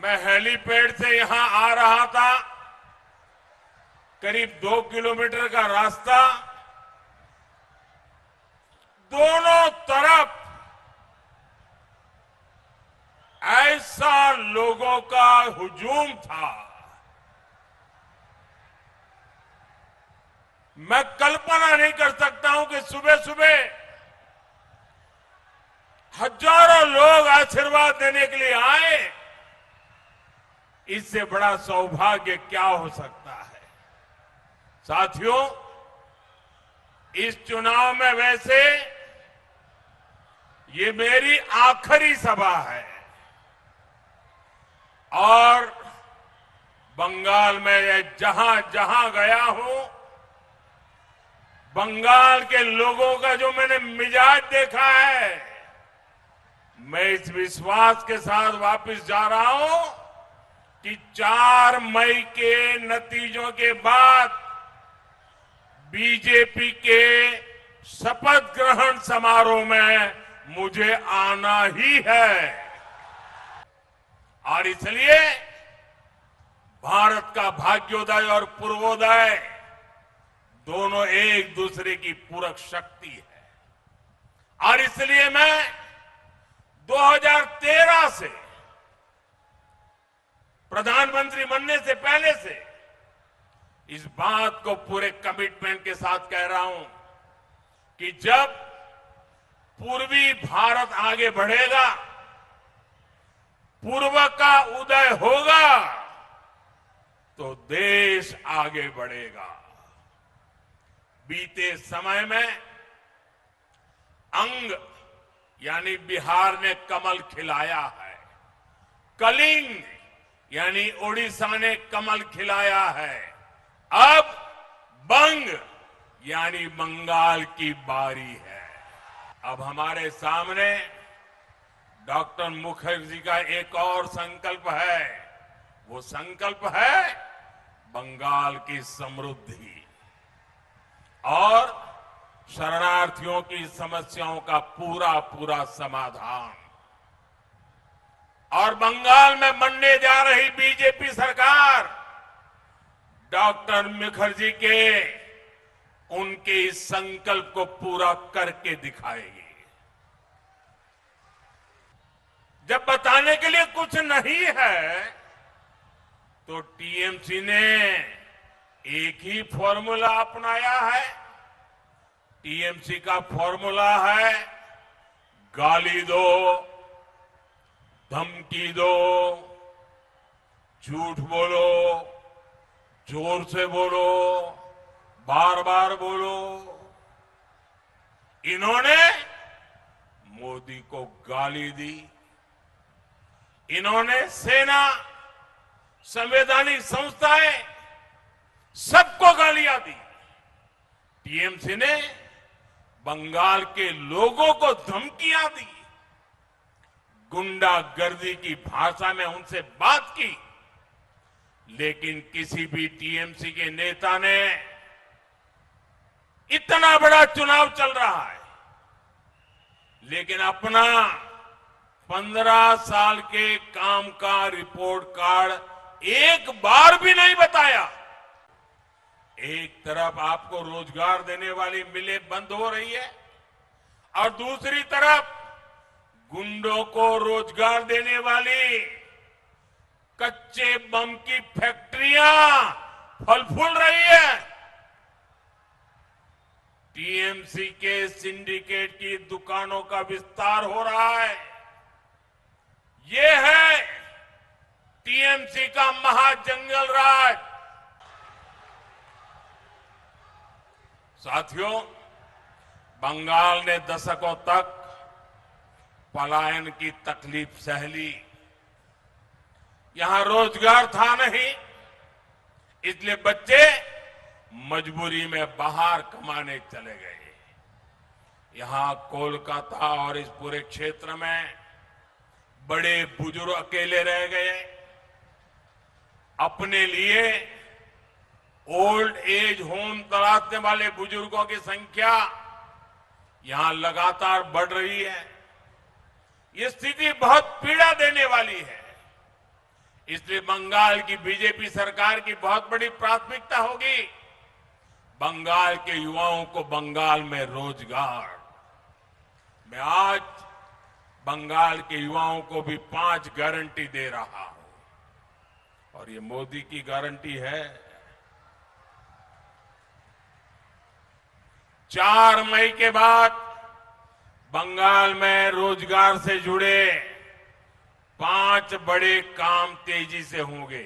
मैं हेलीपैड से यहां आ रहा था। करीब 2 किलोमीटर का रास्ता, दोनों तरफ ऐसा लोगों का हुजूम था। मैं कल्पना नहीं कर सकता हूं कि सुबह सुबह हजारों लोग आशीर्वाद देने के लिए आए। इससे बड़ा सौभाग्य क्या हो सकता है। साथियों, इस चुनाव में वैसे ये मेरी आखिरी सभा है और बंगाल में जहां जहां गया हूं, बंगाल के लोगों का जो मैंने मिजाज देखा है, मैं इस विश्वास के साथ वापस जा रहा हूं कि 4 मई के नतीजों के बाद बीजेपी के शपथ ग्रहण समारोह में मुझे आना ही है। और इसलिए भारत का भाग्योदय और पूर्वोदय दोनों एक दूसरे की पूरक शक्ति है। और इसलिए मैं 2013 से प्रधानमंत्री बनने से पहले से इस बात को पूरे कमिटमेंट के साथ कह रहा हूं कि जब पूर्वी भारत आगे बढ़ेगा, पूर्व का उदय होगा, तो देश आगे बढ़ेगा। बीते समय में अंग यानी बिहार ने कमल खिलाया है, कलिंग यानी ओडिशा ने कमल खिलाया है, अब बंग यानी बंगाल की बारी है। अब हमारे सामने डॉक्टर मुखर्जी का एक और संकल्प है। वो संकल्प है बंगाल की समृद्धि और शरणार्थियों की समस्याओं का पूरा पूरा समाधान। और बंगाल में बनने जा रही बीजेपी सरकार डॉक्टर मुखर्जी के उनके इस संकल्प को पूरा करके दिखाएगी। जब बताने के लिए कुछ नहीं है तो टीएमसी ने एक ही फॉर्मूला अपनाया है। टीएमसी का फॉर्मूला है गाली दो, धमकी दो, झूठ बोलो, जोर से बोलो, बार बार बोलो। इन्होंने मोदी को गाली दी, इन्होंने सेना, संवैधानिक संस्थाएं, सबको गालियां दी। टीएमसी ने बंगाल के लोगों को धमकियां दी, गुंडागर्दी की भाषा में उनसे बात की। लेकिन किसी भी टीएमसी के नेता ने, इतना बड़ा चुनाव चल रहा है, लेकिन अपना 15 साल के काम का रिपोर्ट कार्ड एक बार भी नहीं बताया। एक तरफ आपको रोजगार देने वाली मिलें बंद हो रही है और दूसरी तरफ गुंडों को रोजगार देने वाली कच्चे बम की फैक्ट्रियां फल फूल रही है। टीएमसी के सिंडिकेट की दुकानों का विस्तार हो रहा है। ये है टीएमसी का महाजंगल राज। साथियों, बंगाल ने दशकों तक पलायन की तकलीफ सह ली। यहां रोजगार था नहीं, इसलिए बच्चे मजबूरी में बाहर कमाने चले गए। यहां कोलकाता और इस पूरे क्षेत्र में बड़े बुजुर्ग अकेले रह गए। अपने लिए ओल्ड एज होम तलाशने वाले बुजुर्गों की संख्या यहां लगातार बढ़ रही है। ये स्थिति बहुत पीड़ा देने वाली है। इसलिए बंगाल की बीजेपी सरकार की बहुत बड़ी प्राथमिकता होगी बंगाल के युवाओं को बंगाल में रोजगार। मैं आज बंगाल के युवाओं को भी 5 गारंटी दे रहा हूं और ये मोदी की गारंटी है। 4 मई के बाद बंगाल में रोजगार से जुड़े 5 बड़े काम तेजी से होंगे।